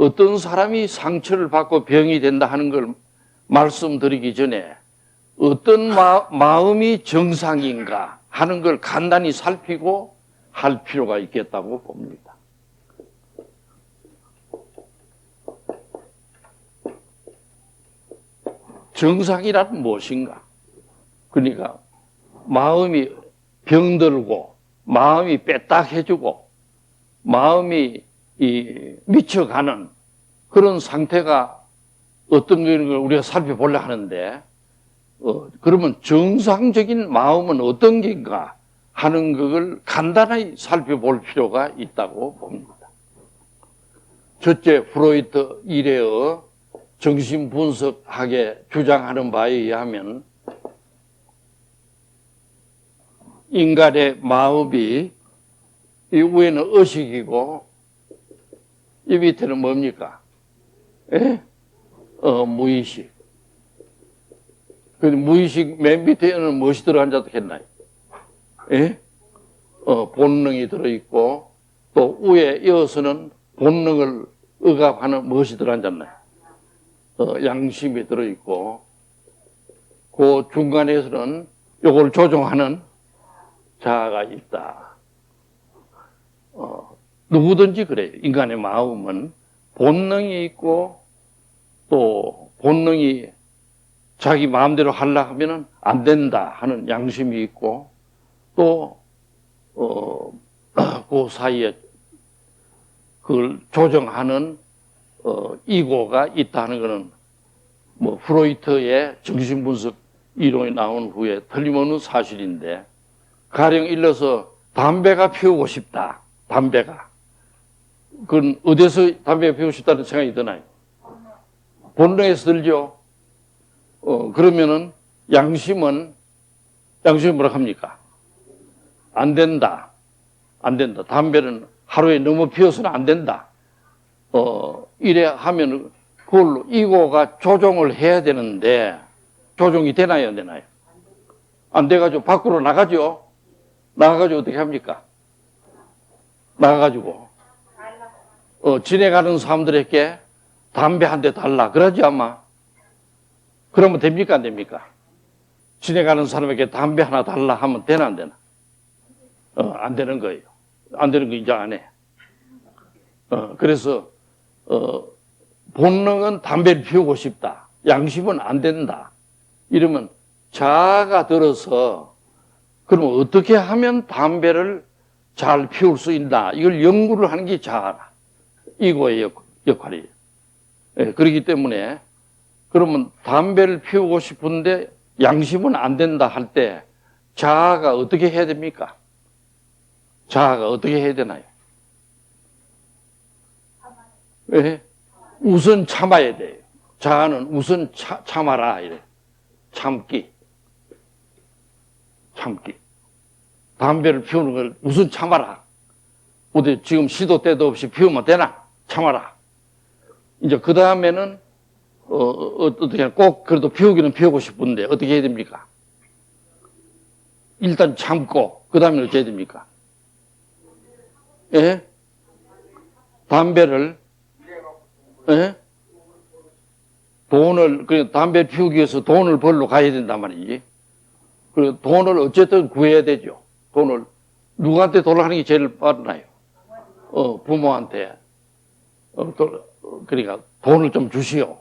어떤 사람이 상처를 받고 병이 된다 하는 걸 말씀드리기 전에 어떤 마음이 정상인가 하는 걸 간단히 살피고 할 필요가 있겠다고 봅니다. 정상이란 무엇인가? 그러니까 마음이 병들고 마음이 빼딱해지고 마음이 미쳐가는 그런 상태가 어떤 걸 우리가 살펴보려 하는데 그러면 정상적인 마음은 어떤 게인가 하는 것을 간단히 살펴볼 필요가 있다고 봅니다. 첫째, 프로이트 이래의 정신분석학에 주장하는 바에 의하면 인간의 마음이 이 위에는 의식이고 이 밑에는 뭡니까? 무의식. 그 무의식 맨 밑에는 무엇이 들어앉아도 했나요? 본능이 들어있고 또 위에 이어서는 본능을 억압하는 무엇이 들어앉았나요? 양심이 들어있고 그 중간에서는 이걸 조종하는 자아가 있다. 누구든지 그래요. 인간의 마음은 본능이 있고 또 본능이 자기 마음대로 하려고 하면은 안 된다 하는 양심이 있고 또 그 사이에 그걸 조정하는 이고가 있다는 것은 뭐 프로이트의 정신분석 이론이 나온 후에 틀림없는 사실인데 가령 일러서 담배가 피우고 싶다. 담배가. 그건 어디서 담배가 피우고 싶다는 생각이 드나요? 본능에서 들죠. 그러면은 양심은 뭐라 합니까? 안 된다. 안 된다. 담배는 하루에 너무 피워서는 안 된다. 이래 하면 그걸로 이고가 조종을 해야 되는데 조종이 되나요? 안 되나요? 안 돼가지고 밖으로 나가죠. 나가가지고 어떻게 합니까? 나가가지고 지나가는 사람들에게 담배 한 대 달라. 그러지 아마. 그러면 됩니까? 안 됩니까? 지나가는 사람에게 담배 하나 달라 하면 되나 안 되나? 안 되는 거예요. 안 되는 거 인정 안 해. 그래서 본능은 담배를 피우고 싶다. 양심은 안 된다. 이러면 자아가 들어서 그럼 어떻게 하면 담배를 잘 피울 수 있나? 이걸 연구를 하는 게 자아라. 이거의 역할이에요. 그렇기 때문에 그러면 담배를 피우고 싶은데 양심은 안 된다 할 때 자아가 어떻게 해야 됩니까? 자아가 어떻게 해야 되나요? 우선 참아야 돼요. 자아는 우선 참아라 이래. 참기. 담배를 피우는 걸 우선 참아라. 어디 지금 시도 때도 없이 피우면 되나? 참아라. 이제 그 다음에는 어떻게 꼭 그래도 피우기는 피우고 싶은데 어떻게 해야 됩니까? 일단 참고 그 다음에 어떻게 해야 됩니까? 담배를 담배 피우기 위해서 돈을 벌러 가야 된단 말이지. 그리고 돈을 어쨌든 구해야 되죠. 돈을 누구한테 돈을 하는 게 제일 빠르나요? 부모한테. 그러니까 돈을 좀 주시오.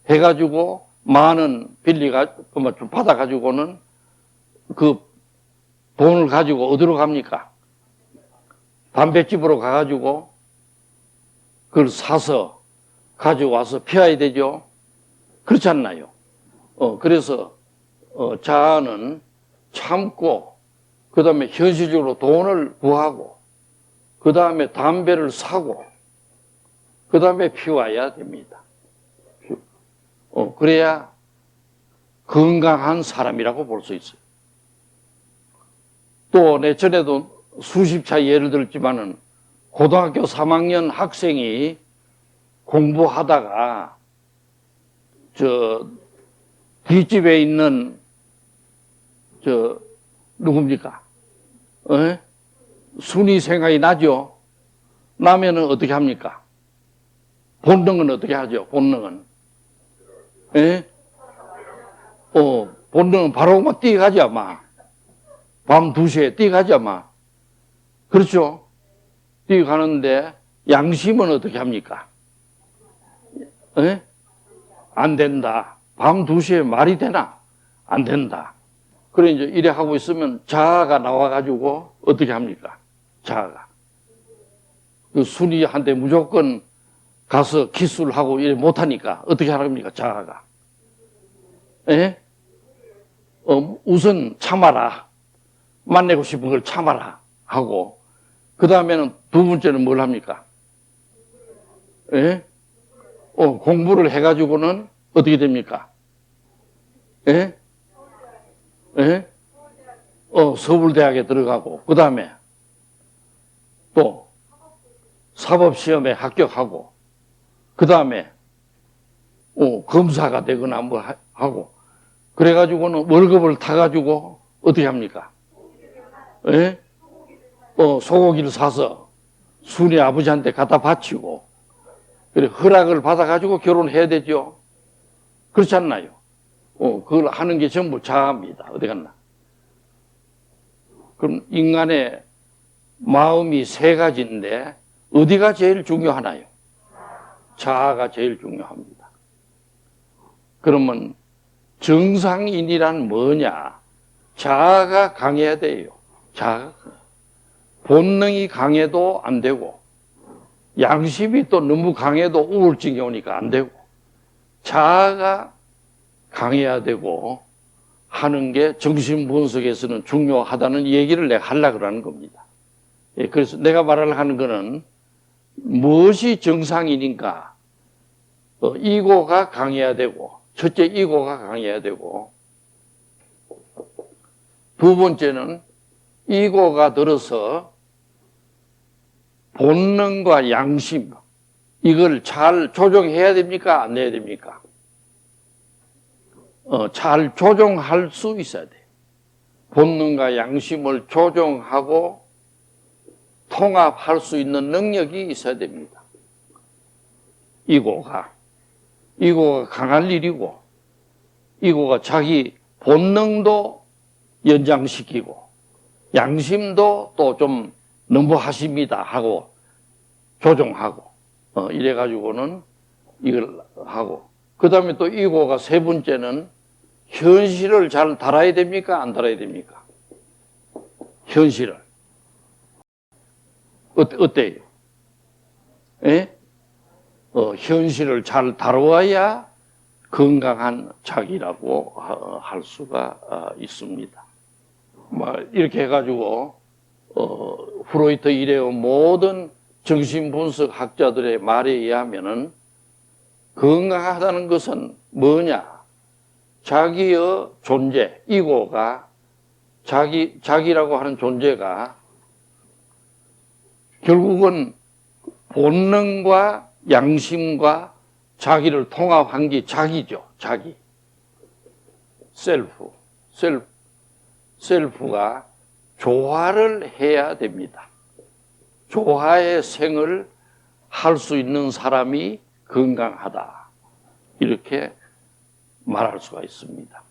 해가지고 만원 좀 받아가지고는 그 돈을 가지고 어디로 갑니까? 담배집으로 가가지고 그걸 사서 가지고 와서 피워야 되죠. 그렇지 않나요? 그래서 자아는 참고 그 다음에 현실적으로 돈을 구하고 그 다음에 담배를 사고 그 다음에 피워야 됩니다. 그래야 건강한 사람이라고 볼 수 있어요. 또 내 전에도 수십 차 예를 들었지만은 고등학교 3학년 학생이 공부하다가 뒷집에 있는 누굽니까? 순이 생각이 나죠? 나면은 어떻게 합니까? 본능은 어떻게 하죠? 본능은. 예? 본능은 바로 막 뛰어가지, 아마. 밤 2시에 뛰어가지, 아마. 그렇죠? 뛰어가는데, 양심은 어떻게 합니까? 예? 안 된다. 밤 2시에 말이 되나? 안 된다. 그래, 이제 이래 하고 있으면 자아가 나와가지고 어떻게 합니까? 자아가. 그 순이한테 무조건 가서 키스를 하고 이래 못하니까 어떻게 하랍니까? 자아가. 예? 우선 참아라. 만나고 싶은 걸 참아라. 하고, 그 다음에는 두 번째는 뭘 합니까? 예? 공부를 해가지고는 어떻게 됩니까? 예? 예? 서울대학에 들어가고, 그 다음에 또 사법시험에 합격하고, 그 다음에 검사가 되거나 뭐 하고, 그래가지고는 월급을 타가지고 어떻게 합니까? 예? 소고기를 사서 순이 아버지한테 갖다 바치고, 그래, 허락을 받아가지고 결혼해야 되죠. 그렇지 않나요? 그걸 하는 게 전부 자아입니다. 어디 갔나? 그럼 인간의 마음이 3가지인데, 어디가 제일 중요하나요? 자아가 제일 중요합니다. 그러면 정상인이란 뭐냐? 자아가 강해야 돼요. 자아가. 본능이 강해도 안 되고, 양심이 또 너무 강해도 우울증이 오니까 안 되고, 자아가 강해야 되고 하는 게 정신분석에서는 중요하다는 얘기를 내가 하려고 하는 겁니다. 예, 그래서 내가 말하는 거는 무엇이 정상인인가? 이고가 강해야 되고, 첫째 이고가 강해야 되고, 두 번째는 이고가 들어서 본능과 양심, 이걸 잘 조정해야 됩니까? 안 해야 됩니까? 잘 조정할 수 있어야 돼요. 본능과 양심을 조정하고 통합할 수 있는 능력이 있어야 됩니다. 이고가 강할 일이고, 이고가 자기 본능도 연장시키고, 양심도 또 좀 너무하십니다 하고 조정하고, 이래가지고는 이걸 하고, 그 다음에 또 이고가 3번째는 현실을 잘 달아야 됩니까? 안 달아야 됩니까? 현실을. 어때요? 예? 현실을 잘 다루어야 건강한 자기라고 할 수가 있습니다. 이렇게 해가지고, 프로이트 이래의 모든 정신분석 학자들의 말에 의하면은 건강하다는 것은 뭐냐? 자기의 존재, 이고가, 자기라고 하는 존재가 결국은 본능과 양심과 자기를 통합한 게 자기죠, 자기. 셀프가 조화를 해야 됩니다. 조화의 생을 할 수 있는 사람이 건강하다. 이렇게 말할 수가 있습니다.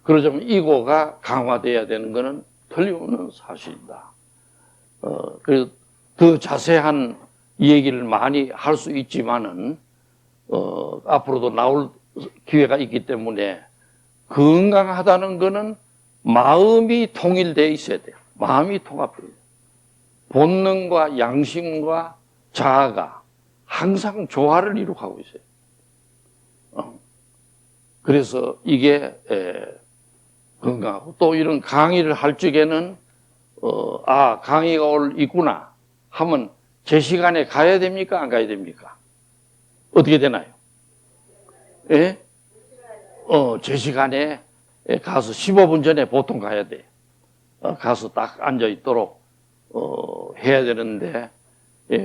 그러자면 이고가 강화돼야 되는 것은 틀림없는 사실이다. 그래서 더 자세한 얘기를 많이 할 수 있지만은, 앞으로도 나올 기회가 있기 때문에 건강하다는 것은 마음이 통일되어 있어야 돼요. 마음이 통합돼야 돼요. 본능과 양심과 자아가 항상 조화를 이룩하고 있어요. 그래서 이게 건강하고, 또 이런 강의를 할 적에는 강의가 있구나 하면 제 시간에 가야 됩니까? 안 가야 됩니까? 어떻게 되나요? 예? 제 시간에 가서 15분 전에 보통 가야 돼요. 가서 딱 앉아 있도록 해야 되는데,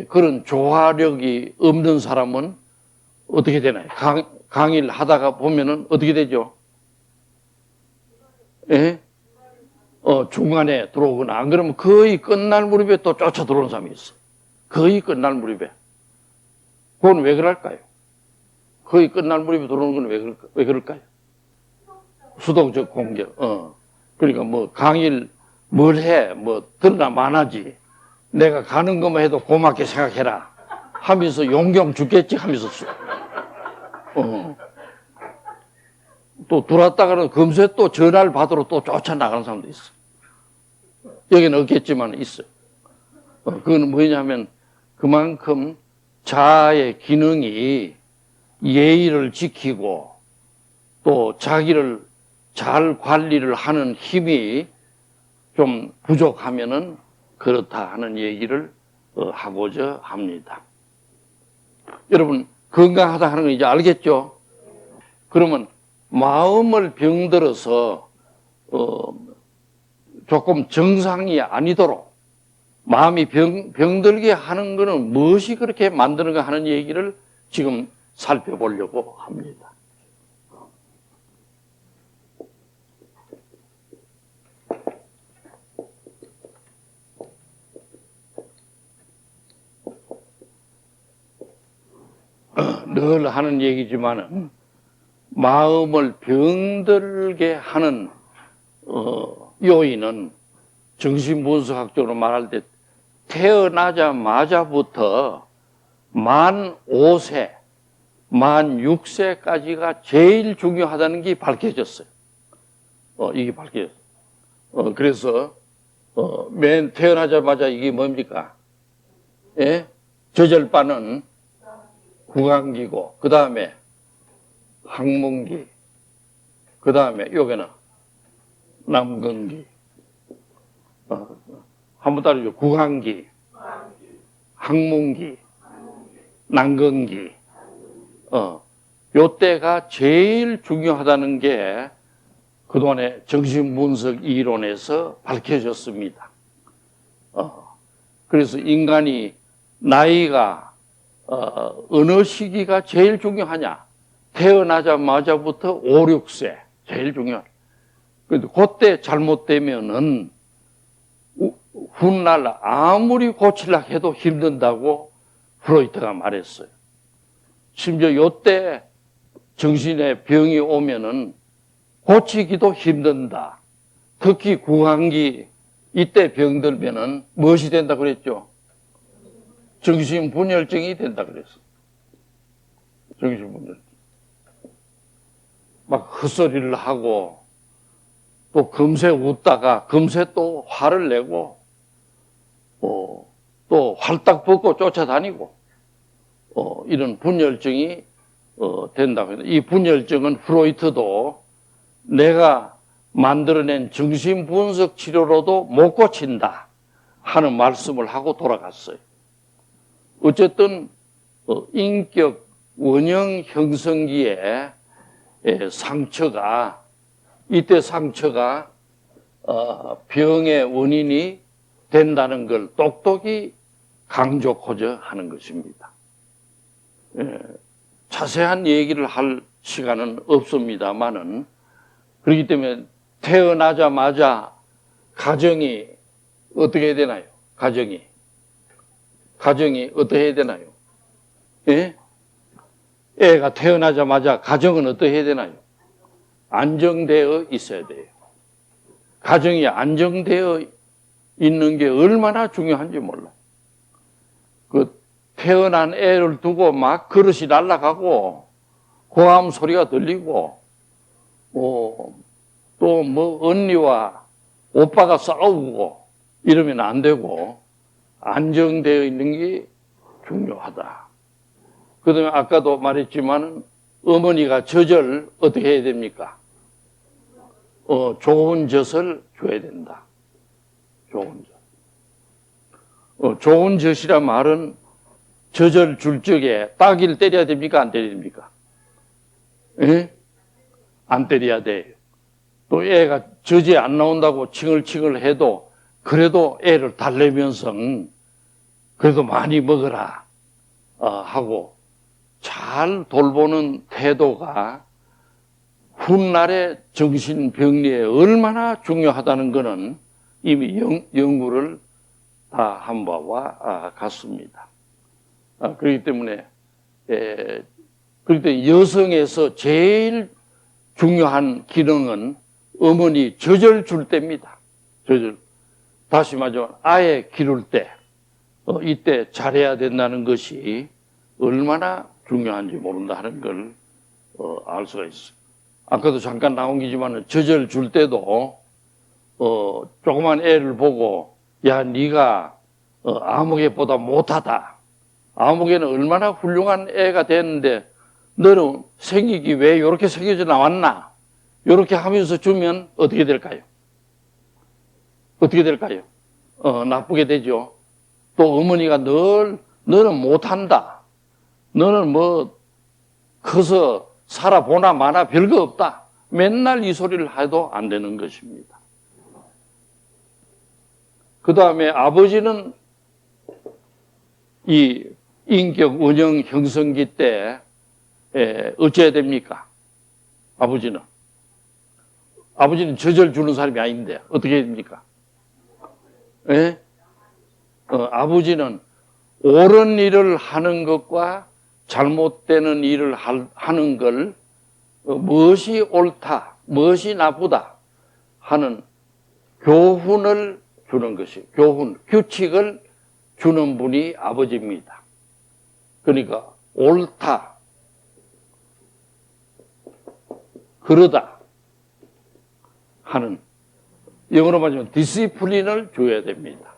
그런 조화력이 없는 사람은 어떻게 되나요? 강의를 하다가 보면은 어떻게 되죠? 예? 중간에 들어오거나, 안 그러면 거의 끝날 무렵에 또 쫓아 들어오는 사람이 있어. 거의 끝날 무렵에. 그건 왜 그럴까요? 거의 끝날 무렵에 들어오는 건 왜 그럴까요? 수동적 공격. 그러니까 뭐 강의를 뭘 해, 뭐 들으나 마나지. 내가 가는 것만 해도 고맙게 생각해라 하면서 용경 죽겠지 하면서 또 들어왔다가는 금세 또 전화를 받으러 또 쫓아나가는 사람도 있어. 여기는 없겠지만 있어요. 그건 뭐냐면 그만큼 자아의 기능이 예의를 지키고 또 자기를 잘 관리를 하는 힘이 좀 부족하면은 그렇다 하는 얘기를 하고자 합니다. 여러분, 건강하다 하는 거 이제 알겠죠? 그러면 마음을 병들어서 조금 정상이 아니도록 마음이 병들게 하는 것은 무엇이 그렇게 만드는가 하는 얘기를 지금 살펴보려고 합니다. 늘 하는 얘기지만 마음을 병들게 하는 요인은 정신분석학적으로 말할 때 태어나자마자부터 만 5세, 만 6세까지가 제일 중요하다는 게 밝혀졌어요. 이게 밝혀졌어요. 그래서 맨 태어나자마자 이게 뭡니까? 예? 저절바는 구강기고, 그 다음에 항문기, 그 다음에 여기는 남근기. 한번 따라줘. 구강기, 항문기, 남근기. 요때가 제일 중요하다는 게 그동안의 정신분석 이론에서 밝혀졌습니다. 그래서 인간이 나이가 어느 시기가 제일 중요하냐? 태어나자마자부터 5, 6세 제일 중요하다. 그런데 그때 잘못되면은 훗날 아무리 고치려고 해도 힘든다고 프로이트가 말했어요. 심지어 요때 정신에 병이 오면은 고치기도 힘든다. 특히 구강기 이때 병들면은 무엇이 된다 그랬죠? 정신분열증이 된다 그랬어. 정신분열증. 막 헛소리를 하고 또 금세 웃다가 금세 또 화를 내고 또 활딱 벗고 쫓아다니고 이런 분열증이 된다고 합니다. 이 분열증은 프로이트도 내가 만들어낸 정신분석 치료로도 못 고친다 하는 말씀을 하고 돌아갔어요. 어쨌든 인격 원형 형성기에 상처가 이때 상처가 병의 원인이 된다는 걸 똑똑히 강조코저 하는 것입니다. 자세한 얘기를 할 시간은 없습니다만은 그렇기 때문에 태어나자마자 가정이 어떻게 해야 되나요? 가정이 어떻게 해야 되나요? 예? 애가 태어나자마자 가정은 어떻게 해야 되나요? 안정되어 있어야 돼요. 가정이 안정되어 있는 게 얼마나 중요한지 몰라. 그 태어난 애를 두고 막 그릇이 날아가고 고함 소리가 들리고 또 뭐 언니와 오빠가 싸우고 이러면 안 되고 안정되어 있는 게 중요하다. 그 다음에 아까도 말했지만 어머니가 젖을 어떻게 해야 됩니까? 좋은 젖을 줘야 된다. 좋은 젖. 좋은 젖이란 말은 젖을 줄 적에 따귀를 때려야 됩니까? 안 때려야 됩니까? 예? 안 때려야 돼. 또 애가 젖이 안 나온다고 칭얼칭얼 해도 그래도 애를 달래면서 그래도 많이 먹어라 하고 잘 돌보는 태도가 훗날의 정신병리에 얼마나 중요하다는 것은 이미 연구를 다 한 바와 같습니다. 그렇기 때문에 그런데 여성에서 제일 중요한 기능은 어머니 젖을 줄 때입니다. 젖을. 다시 말하면 아예 기를 때, 이때 잘해야 된다는 것이 얼마나 중요한지 모른다 하는 걸 알 수가 있어요. 아까도 잠깐 나온 게지만 젖을 줄 때도 조그만 애를 보고 야 네가 아무개보다 못하다. 아무개는 얼마나 훌륭한 애가 됐는데 너는 생기기 왜 이렇게 생겨져 나왔나? 이렇게 하면서 주면 어떻게 될까요? 어떻게 될까요? 나쁘게 되죠. 또 어머니가 늘 너는 못한다. 너는 뭐 커서 살아보나 마나 별거 없다. 맨날 이 소리를 해도 안 되는 것입니다. 그 다음에 아버지는 이 인격 원형 형성기 때 어찌해야 됩니까? 아버지는 젖을 주는 사람이 아닌데 어떻게 해야 됩니까? 예? 아버지는 옳은 일을 하는 것과 잘못되는 일을 하는 걸 무엇이 옳다, 무엇이 나쁘다 하는 교훈을 주는 것이 교훈, 규칙을 주는 분이 아버지입니다. 그러니까 옳다, 그러다 하는 영어로 말하면 디시플린을 줘야 됩니다.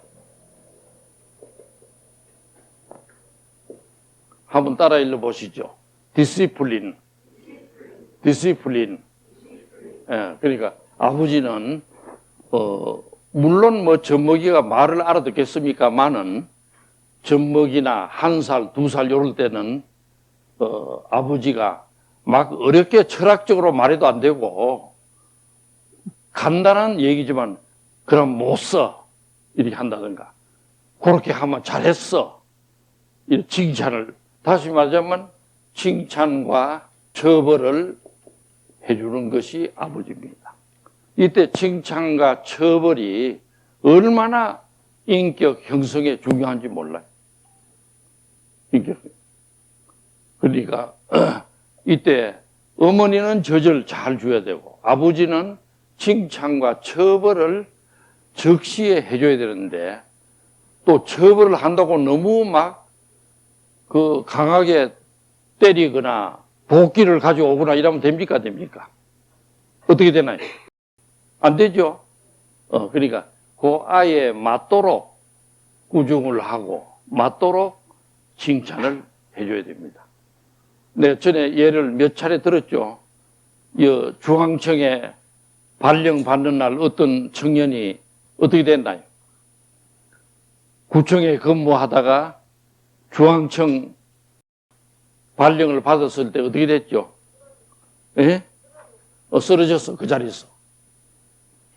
한번 따라 읽어보시죠. 디시플린. 그러니까 아버지는 물론 뭐 젖먹이가 말을 알아듣겠습니까만은 젖먹이나 1살, 2살 이럴 때는 아버지가 막 어렵게 철학적으로 말해도 안 되고 간단한 얘기지만 그럼 못 써 이렇게 한다든가 그렇게 하면 잘했어 이런 칭찬을 다시 말하자면 칭찬과 처벌을 해주는 것이 아버지입니다. 이때 칭찬과 처벌이 얼마나 인격 형성에 중요한지 몰라요. 인격. 그러니까 이때 어머니는 젖을 잘 줘야 되고 아버지는 칭찬과 처벌을 적시에 해줘야 되는데 또 처벌을 한다고 너무 막 강하게 때리거나 도끼를 가져오거나 이러면 됩니까? 됩니까? 어떻게 되나요? 안 되죠? 그러니까 그 아이에 맞도록 꾸중을 하고 맞도록 칭찬을 해줘야 됩니다. 네, 전에 예를 몇 차례 들었죠. 중앙청에 발령 받는 날 어떤 청년이 어떻게 됐나요? 구청에 근무하다가 중앙청 발령을 받았을 때 어떻게 됐죠? 예? 쓰러졌어, 그 자리에서.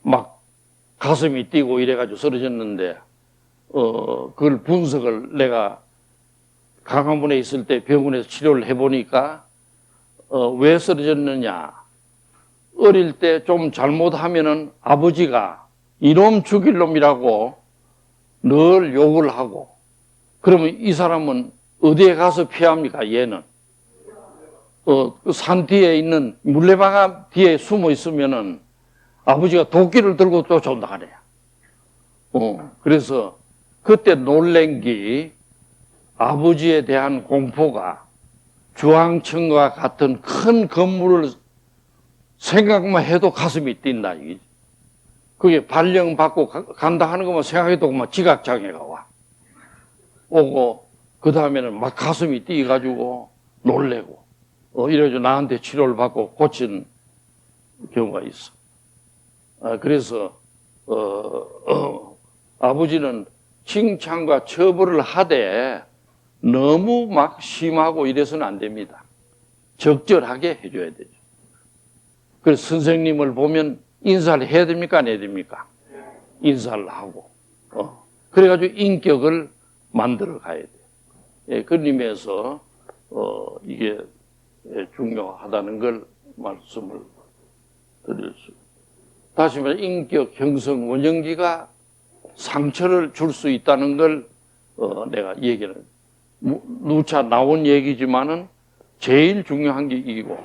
막 가슴이 뛰고 이래가지고 쓰러졌는데, 그걸 분석을 내가 강화문에 있을 때 병원에서 치료를 해보니까, 왜 쓰러졌느냐. 어릴 때 좀 잘못하면은 아버지가 이놈 죽일 놈이라고 늘 욕을 하고, 그러면 이 사람은 어디에 가서 피합니까, 얘는? 산 뒤에 있는 물레방아 뒤에 숨어 있으면은 아버지가 도끼를 들고 쫓아온다 하네요. 그래서 그때 놀란 게 아버지에 대한 공포가 중앙청과 같은 큰 건물을 생각만 해도 가슴이 뛴다. 그게 발령받고 간다 하는 것만 생각해도 막 지각장애가 와. 오고, 그 다음에는 막 가슴이 뛰어가지고 놀래고, 이래가지고 나한테 치료를 받고 고친 경우가 있어. 그래서, 아버지는 칭찬과 처벌을 하되 너무 막 심하고 이래서는 안 됩니다. 적절하게 해줘야 되죠. 그래서 선생님을 보면 인사를 해야 됩니까? 안 해야 됩니까? 인사를 하고. 그래가지고 인격을 만들어 가야 돼요. 예, 그런 의미에서, 이게 중요하다는 걸 말씀을 드릴 수. 다시 말해, 인격 형성 원형기가 상처를 줄 수 있다는 걸, 내가 얘기를, 누차 나온 얘기지만은 제일 중요한 게 이기고,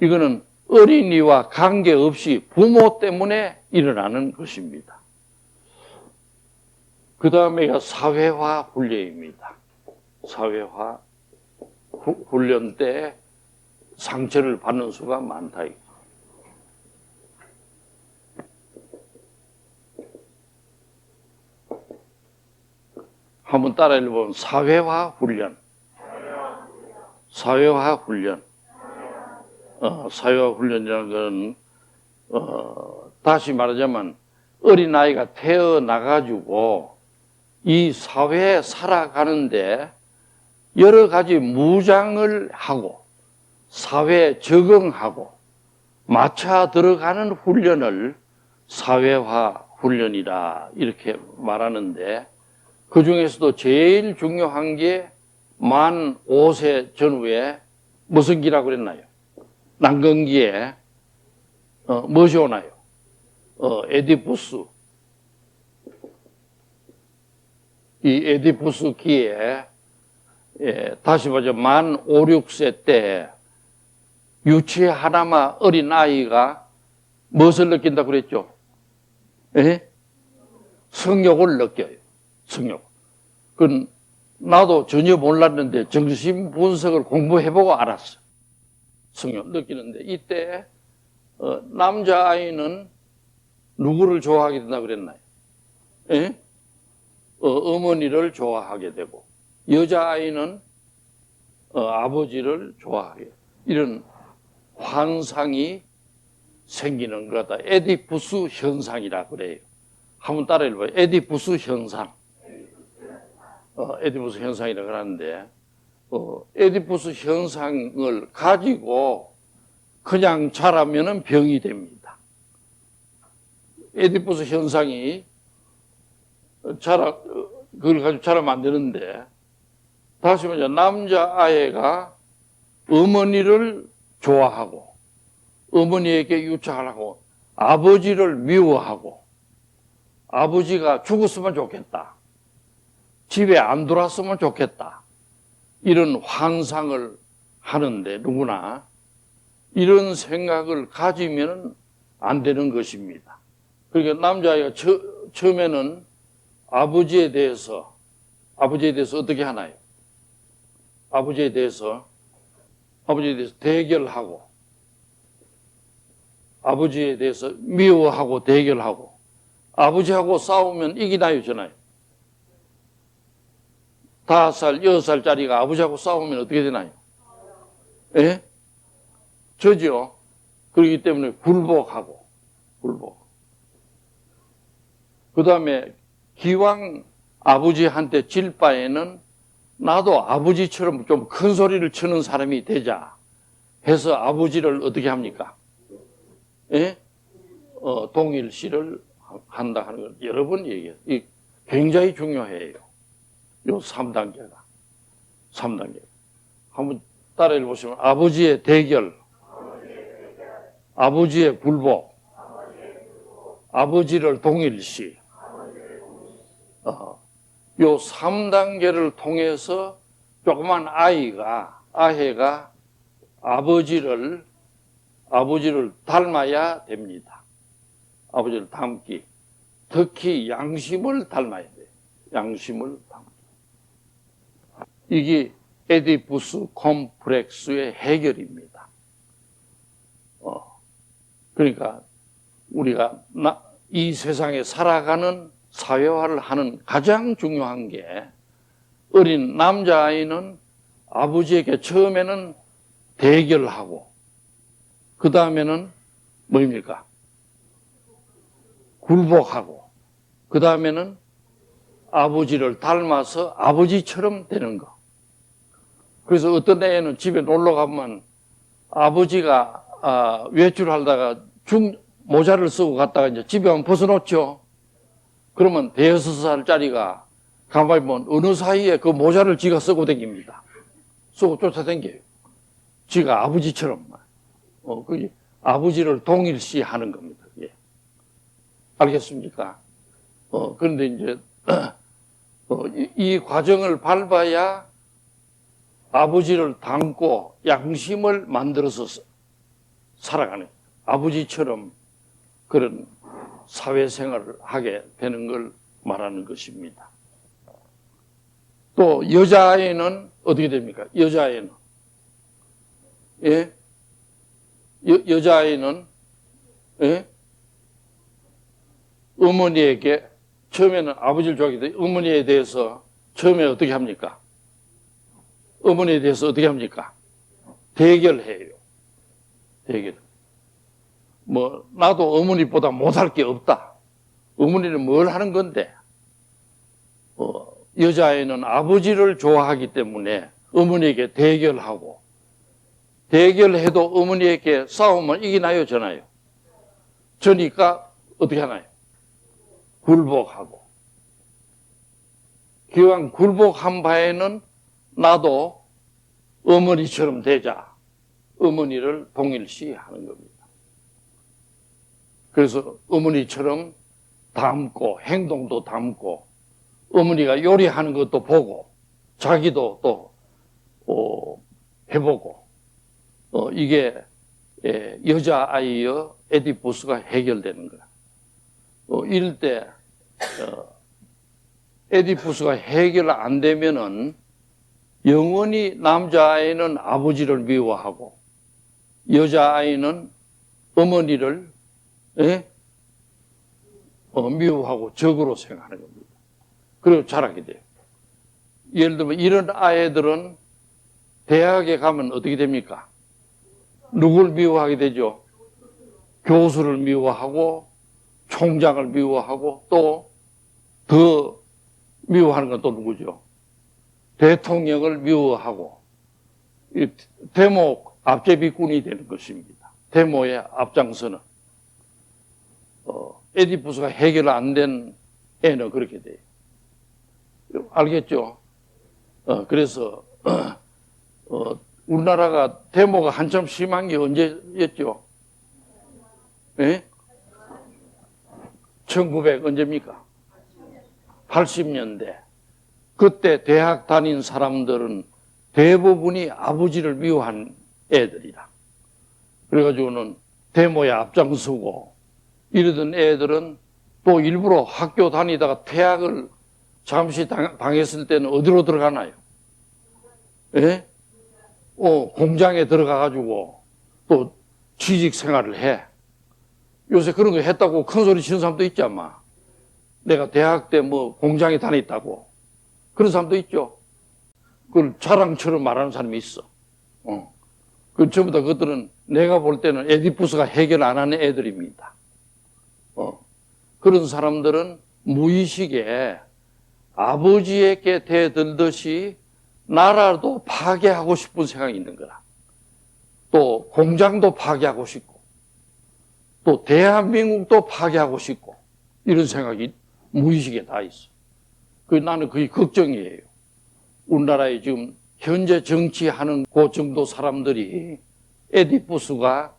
이거는 어린이와 관계없이 부모 때문에 일어나는 것입니다. 그 다음에가 사회화 훈련입니다. 사회화 훈련 때 상처를 받는 수가 많다. 한번 따라 읽어보면 사회화 훈련. 사회화 훈련. 사회화 훈련이라는 건 다시 말하자면 어린아이가 태어나가지고 이 사회에 살아가는데 여러 가지 무장을 하고 사회에 적응하고 맞춰 들어가는 훈련을 사회화 훈련이다 이렇게 말하는데, 그 중에서도 제일 중요한 게 만 5세 전후에 무슨 기라고 그랬나요? 난근기에 무엇이 오나요? 에디푸스. 이 에디푸스 기에 다시 말하자 만 5, 6세 때 유치 하나마 어린 아이가 무엇을 느낀다고 그랬죠? 성욕을 느껴요. 성욕. 그건 나도 전혀 몰랐는데 정신 분석을 공부해보고 알았어. 성욕 느끼는데 이때 남자아이는 누구를 좋아하게 된다고 그랬나요? 어머니를 좋아하게 되고, 여자아이는 아버지를 좋아하게, 이런 환상이 생기는 거다. 에디푸스 현상이라 그래요. 한번 따라 해봐요. 에디푸스 현상. 에디푸스 현상이라고 하는데, 에디푸스 현상을 가지고 그냥 자라면은 병이 됩니다. 에디푸스 현상이 그걸 가지고 자라면 안 되는데, 다시 말해 남자아이가 어머니를 좋아하고 어머니에게 유착하고 아버지를 미워하고 아버지가 죽었으면 좋겠다, 집에 안 돌아왔으면 좋겠다, 이런 환상을 하는데 누구나 이런 생각을 가지면 안 되는 것입니다. 그러니까 남자아이가 처음에는 아버지에 대해서 어떻게 하나요? 아버지에 대해서 대결하고, 아버지에 대해서 미워하고 대결하고, 아버지하고 싸우면 이기나요, 져나요? 5살, 6살짜리가 아버지하고 싸우면 어떻게 되나요? 저죠. 그렇기 때문에 굴복. 그 다음에 기왕 아버지한테 질 바에는 나도 아버지처럼 좀 큰 소리를 치는 사람이 되자 해서 아버지를 어떻게 합니까? 동일시를 한다 하는 걸 여러 번 얘기해요. 이 굉장히 중요해요. 요 3단계가. 한번 따라 읽어보시면 아버지의 대결, 아버지의 굴복, 아버지를 동일시. 요 3단계를 통해서 조그만 아해가 아버지를 닮아야 됩니다. 아버지를 닮기. 특히 양심을 닮아야 돼요. 양심을 닮기. 이게 에디푸스 콤플렉스의 해결입니다. 그러니까 우리가 이 세상에 살아가는 사회화를 하는 가장 중요한 게, 어린 남자아이는 아버지에게 처음에는 대결하고, 그 다음에는 뭐입니까? 굴복하고, 그 다음에는 아버지를 닮아서 아버지처럼 되는 거. 그래서 어떤 애는 집에 놀러 가면 아버지가 외출하다가 모자를 쓰고 갔다가 이제 집에 한번 벗어놓죠. 그러면 5살짜리가 가만히 보면 어느 사이에 그 모자를 지가 쓰고 다닙니다. 쓰고 쫓아다녀요. 지가 아버지처럼. 그게 아버지를 동일시하는 겁니다. 예. 알겠습니까? 그런데 이제 이 과정을 밟아야 아버지를 닮고 양심을 만들어서 살아가는 아버지처럼 그런 사회생활을 하게 되는 걸 말하는 것입니다. 또 여자아이는 어떻게 됩니까? 여자아이는 예? 여자아이는 예? 어머니에게 처음에는 아버지를 좋아하게 돼 어머니에 대해서 처음에 어떻게 합니까? 어머니에 대해서 어떻게 합니까? 대결해요. 대결. 뭐 나도 어머니보다 못할 게 없다. 어머니는 뭘 하는 건데? 여자아이는 아버지를 좋아하기 때문에 어머니에게 대결하고 대결해도 어머니에게 싸우면 이기나요? 져나요? 저니까 어떻게 하나요? 굴복하고 기왕 굴복한 바에는 나도 어머니처럼 되자. 어머니를 동일시하는 겁니다. 그래서 어머니처럼 닮고 행동도 닮고 어머니가 요리하는 것도 보고 자기도 또 해보고 이게 여자아이의 에디푸스가 해결되는 거야. 이럴 때 에디푸스가 해결 안 되면은 영원히 남자아이는 아버지를 미워하고 여자아이는 어머니를 미워하고 적으로 생각하는 겁니다. 그리고 자라게 돼요. 예를 들면 이런 아이들은 대학에 가면 어떻게 됩니까? 누굴 미워하게 되죠? 교수를 미워하고 총장을 미워하고 또 더 미워하는 건 또 누구죠? 대통령을 미워하고 데모 앞제비꾼이 되는 것입니다. 데모의 앞장서는 에디푸스가 해결 안 된 애는 그렇게 돼요. 알겠죠? 그래서 우리나라가 데모가 한참 심한 게 언제였죠? 예? 1900 언제입니까? 80년대. 그때 대학 다닌 사람들은 대부분이 아버지를 미워한 애들이다. 그래가지고는 데모에 앞장서고 이러던 애들은 또 일부러 학교 다니다가 퇴학을 잠시 당했을 때는 어디로 들어가나요? 예? 공장에 들어가가지고 또 취직 생활을 해. 요새 그런 거 했다고 큰 소리 치는 사람도 있지 않마. 내가 대학 때 뭐 공장에 다녔다고. 그런 사람도 있죠. 그걸 자랑처럼 말하는 사람이 있어. 그 전부 다 그것들은 내가 볼 때는 에디푸스가 해결 안 하는 애들입니다. 그런 사람들은 무의식에 아버지에게 대들듯이 나라도 파괴하고 싶은 생각이 있는 거라. 또 공장도 파괴하고 싶고 또 대한민국도 파괴하고 싶고 이런 생각이 무의식에 다 있어. 나는 그게 걱정이에요. 우리나라에 지금 현재 정치하는 그 정도 사람들이 에디푸스가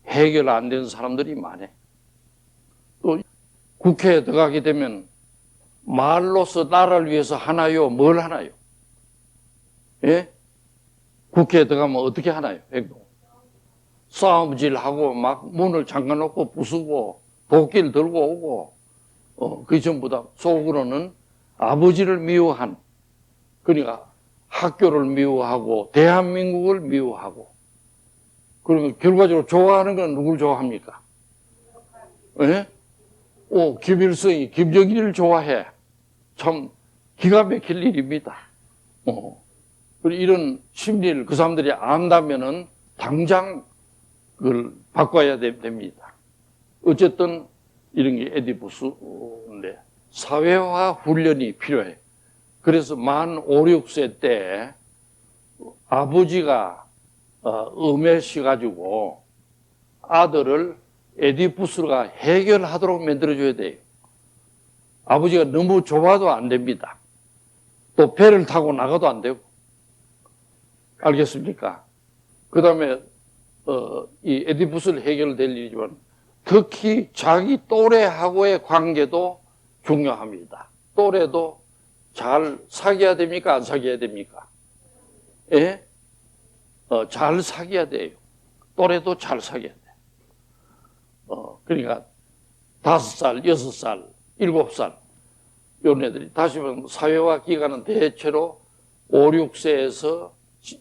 해결 안 된 사람들이 많아. 또 국회에 들어가게 되면 말로서 나라를 위해서 하나요? 뭘 하나요? 예? 국회에 들어가면 어떻게 하나요? 행동. 싸움질하고 막 문을 잠가놓고 부수고 도끼를 들고 오고 그게 전부 다 속으로는 아버지를 미워한, 그러니까 학교를 미워하고 대한민국을 미워하고, 그러면 결과적으로 좋아하는 건 누굴 좋아합니까? 예? 김일성이 김정일을 좋아해. 참 기가 막힐 일입니다. 이런 심리를 그 사람들이 안다면은 당장 그걸 바꿔야 됩니다. 어쨌든 이런 게 에디푸스인데 사회화 훈련이 필요해. 그래서 만 5, 6세 때 아버지가 음해셔가지고 아들을 에디푸스가 해결하도록 만들어줘야 돼요. 아버지가 너무 좁아도 안 됩니다. 또 배를 타고 나가도 안 되고. 알겠습니까? 그 다음에 이 에디푸스를 해결될 일이지만 특히 자기 또래하고의 관계도 중요합니다. 또래도 잘 사귀어야 됩니까? 안 사귀어야 됩니까? 잘 사귀어야 돼요. 또래도 잘 사귀어야 돼. 그러니까 5살, 6살, 7살 이런 애들이 다시 보면 사회화 기간은 대체로 5, 6세에서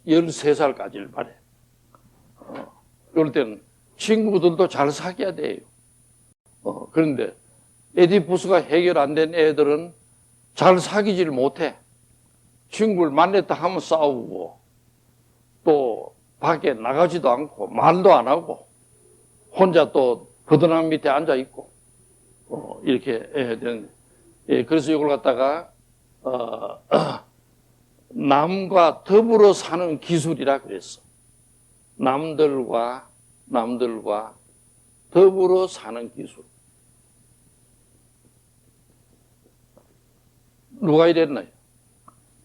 13살까지를 말해. 이럴 때는 친구들도 잘 사귀어야 돼요. 그런데 에디푸스가 해결 안 된 애들은 잘 사귀지를 못해. 친구를 만났다 하면 싸우고 또 밖에 나가지도 않고 말도 안 하고 혼자 또 버드나무 밑에 앉아 있고 이렇게 해야 되는데, 그래서 이걸 갖다가 남과 더불어 사는 기술이라 그랬어. 남들과 더불어 사는 기술. 누가 이랬나요?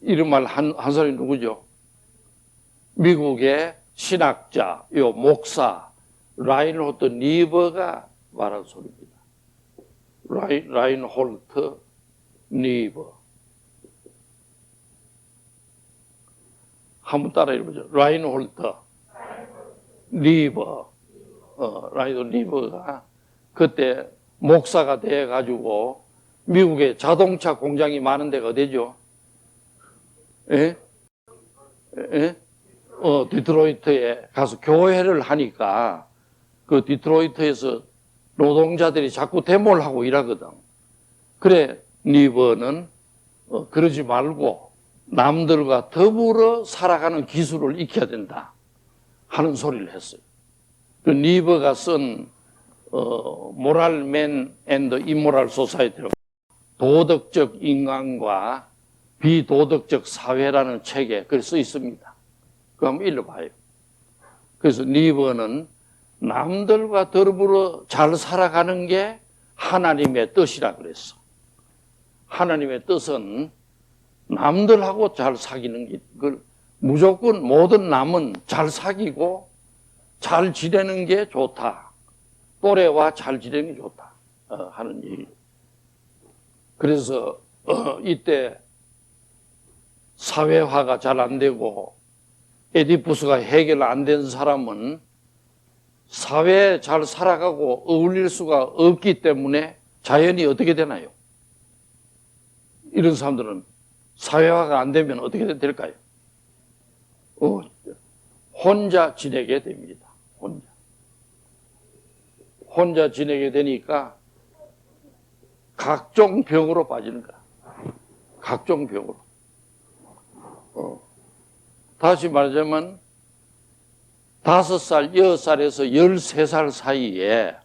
이런 말 한 사람이 누구죠? 미국의 신학자, 목사 라인홀트 니버가 말한 소리입니다. 라인홀트 니버. 한번 따라 읽어보죠. 라인홀트 니버. 라인홀트 니버가 그때 목사가 돼가지고 미국에 자동차 공장이 많은 데가 어디죠? 디트로이트에 가서 교회를 하니까 그 디트로이트에서 노동자들이 자꾸 데모를 하고 일하거든. 그래, 니버는 그러지 말고 남들과 더불어 살아가는 기술을 익혀야 된다 하는 소리를 했어요. 그 니버가 쓴 모랄맨 앤드 임모랄 소사이티라고 도덕적 인간과 비도덕적 사회라는 책에 그걸 써 있습니다. 그거 한번 읽어봐요. 그래서 니버는 남들과 더불어 잘 살아가는 게 하나님의 뜻이라 그랬어. 하나님의 뜻은 남들하고 잘 사귀는 게, 그걸 무조건 모든 남은 잘 사귀고 잘 지내는 게 좋다. 또래와 잘 지내는 게 좋다. 하는 얘기. 그래서 이때 사회화가 잘 안 되고 에디푸스가 해결 안 된 사람은 사회에 잘 살아가고 어울릴 수가 없기 때문에 자연이 어떻게 되나요? 이런 사람들은 사회화가 안 되면 어떻게 될까요? 혼자 지내게 됩니다. 혼자 지내게 되니까 각종 병으로 빠지는 거야. 각종 병으로. 다시 말하자면 5살, 6살에서 13살 사이에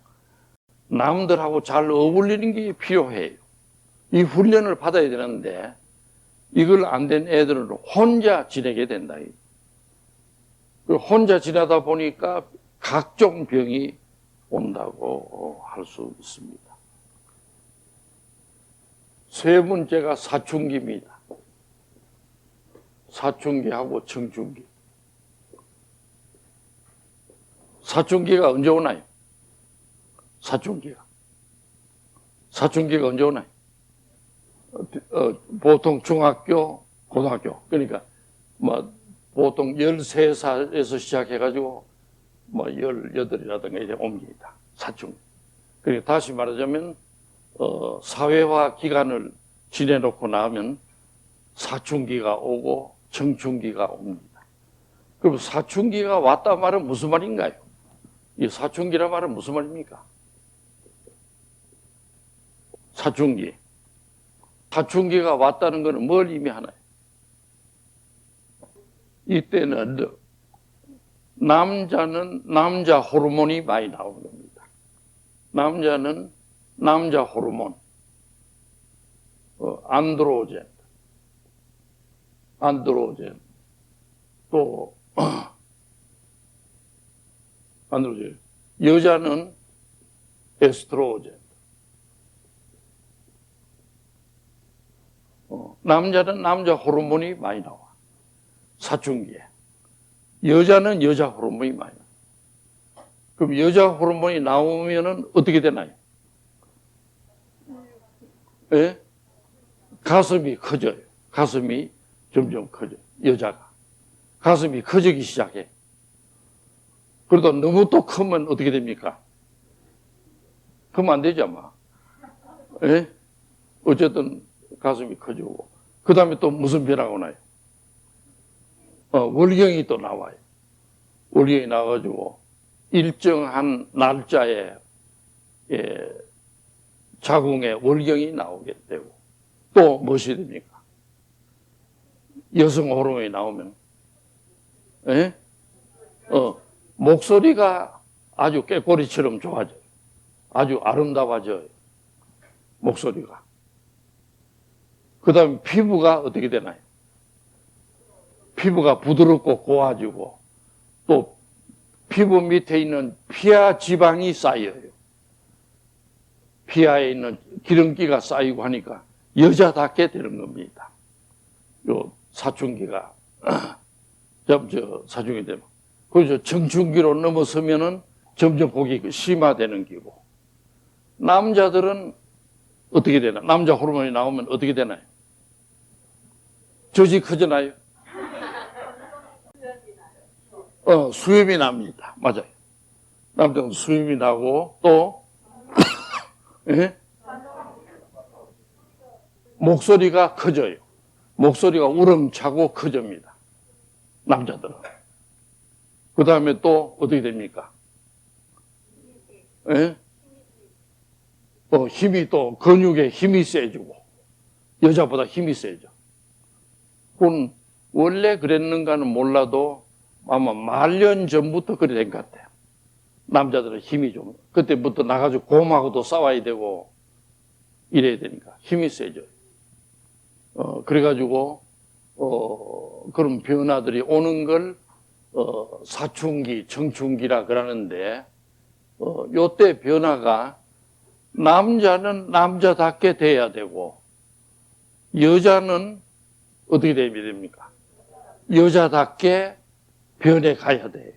남들하고 잘 어울리는 게 필요해요. 이 훈련을 받아야 되는데 이걸 안 된 애들은 혼자 지내게 된다. 혼자 지내다 보니까 각종 병이 온다고 할 수 있습니다. 세 번째가 사춘기입니다. 사춘기하고 청춘기. 사춘기가 언제 오나요? 사춘기가 언제 오나요? 보통 중학교, 고등학교. 그러니까 보통 13살에서 시작해가지고 18이라든가 이제 옵니다. 사춘기. 그러니까 다시 말하자면 사회화 기간을 지내놓고 나면 사춘기가 오고 청춘기가 옵니다. 그럼 사춘기가 왔다 말은 무슨 말인가요? 이 사춘기란 말은 무슨 말입니까? 사춘기가 왔다는 것은 뭘 의미하나요? 이때는 남자는 남자 호르몬이 많이 나오는 겁니다. 남자는 남자 호르몬, 안드로젠, 또 안드로젠. 여자는 에스트로젠. 남자는 남자 호르몬이 많이 나와. 사춘기에. 여자는 여자 호르몬이 많이 나와. 그럼 여자 호르몬이 나오면은 어떻게 되나요? 예? 가슴이 커져요. 가슴이 점점 커져요. 여자가. 가슴이 커지기 시작해. 그러다 너무 또 크면 어떻게 됩니까? 크면 안 되죠, 아마. 예? 어쨌든 가슴이 커지고. 그 다음에 또 무슨 변화가 오나요? 월경이 또 나와요. 월경이 나와가지고 일정한 날짜에 자궁에 월경이 나오게 되고 또 무엇이 됩니까? 여성 호르몬이 나오면 목소리가 아주 꾀꼬리처럼 좋아져요. 아주 아름다워져요. 목소리가. 그 다음에 피부가 어떻게 되나요? 피부가 부드럽고 고와지고 또 피부 밑에 있는 피하 지방이 쌓여요. 피하에 있는 기름기가 쌓이고 하니까 여자답게 되는 겁니다. 요 사춘기가 사춘기 되면 그래서 청춘기로 넘어서면은 점점 그게 심화되는 기고 남자들은 어떻게 되나? 남자 호르몬이 나오면 어떻게 되나요? 젖이 커지나요? 수염이 납니다. 맞아요. 남자는 수염이 나고 또 예? 목소리가 커져요. 목소리가 우렁차고 커집니다. 남자들은. 그 다음에 또 어떻게 됩니까? 예? 힘이 또 근육에 힘이 세지고 여자보다 힘이 세죠. 그건 원래 그랬는가는 몰라도 아마 말년 전부터 그래 된 것 같아요. 남자들은 힘이 좀 그때부터 나가지고 곰하고도 싸워야 되고 이래야 되니까 힘이 세져요. 그래가지고 그런 변화들이 오는 걸 사춘기, 청춘기라 그러는데 요때 변화가 남자는 남자답게 돼야 되고 여자는 어떻게 됩니까? 여자답게 변해가야 돼요.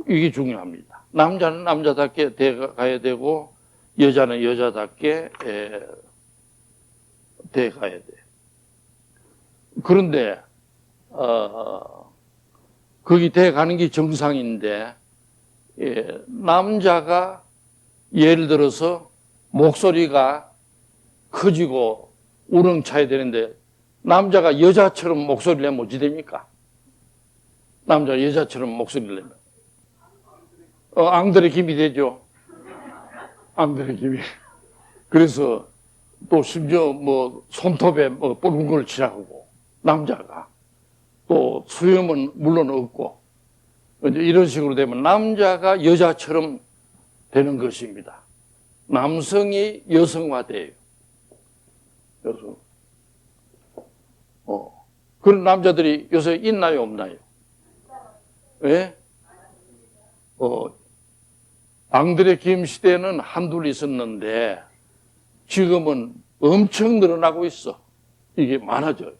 이게 중요합니다. 남자는 남자답게 돼가야 되고 여자는 여자답게 돼가야 돼요. 그런데 거기 돼가는 게 정상인데 남자가 예를 들어서 목소리가 커지고 우렁차야 되는데 남자가 여자처럼 목소리를 내면 어찌 됩니까? 남자가 여자처럼 목소리를 내면 앙드레 김이 되죠. 앙드레 김이. 그래서 또 심지어 뭐 손톱에 뭐 붉은 걸 칠하고 남자가 또 수염은 물론 없고 이제 이런 식으로 되면 남자가 여자처럼 되는 것입니다. 남성이 여성화돼요. 여성. 그런 남자들이 요새 있나요, 없나요? 왜? 앙드레 김 시대는 한둘 있었는데 지금은 엄청 늘어나고 있어. 이게 많아져요.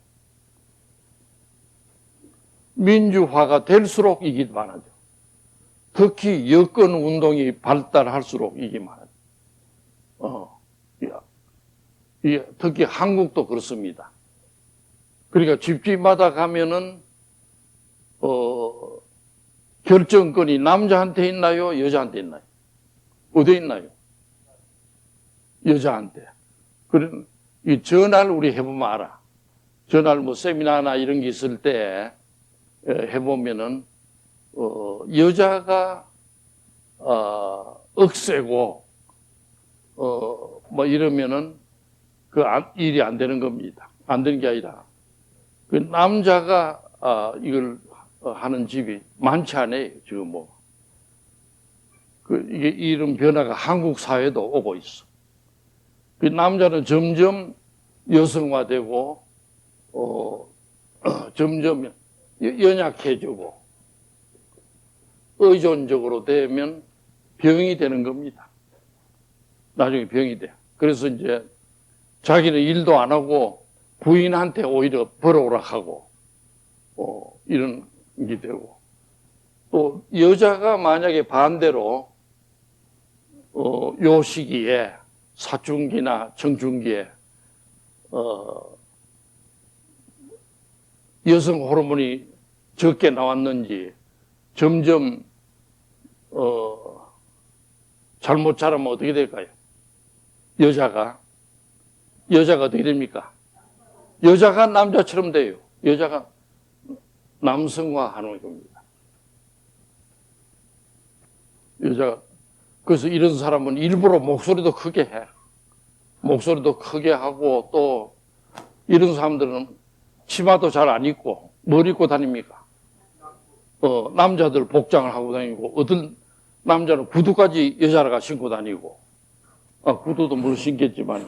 민주화가 될수록 이게 많아져. 특히 여권 운동이 발달할수록 이게 많아져. 특히 한국도 그렇습니다. 그러니까 집집마다 가면은 결정권이 남자한테 있나요? 여자한테 있나요? 어디에 있나요? 여자한테. 그런 이 전화를 우리 해보면 알아. 전화를 뭐 세미나나 이런 게 있을 때 해보면은 여자가 억세고 뭐 이러면은 그 일이 안 되는 겁니다. 안 되는 게 아니라 그 남자가 이걸 하는 집이 많지 않아요. 지금 뭐 이게 이런 변화가 한국 사회도 오고 있어. 그 남자는 점점 여성화되고 점점 연약해지고 의존적으로 되면 병이 되는 겁니다. 나중에 병이 돼. 그래서 이제 자기는 일도 안 하고 부인한테 오히려 벌어오락하고 이런 게 되고 또 여자가 만약에 반대로 요 시기에 사춘기나 청춘기에 여성 호르몬이 적게 나왔는지 점점 잘못 자라면 어떻게 될까요? 여자가 어떻게 됩니까? 여자가 남자처럼 돼요. 여자가 남성화하는 겁니다. 여자가 그래서 이런 사람은 일부러 목소리도 크게 해. 목소리도 크게 하고 또 이런 사람들은 치마도 잘 안 입고 뭘 입고 다닙니까? 남자들 복장을 하고 다니고 어떤 남자는 구두까지 여자가 신고 다니고 구두도 물론 신겠지만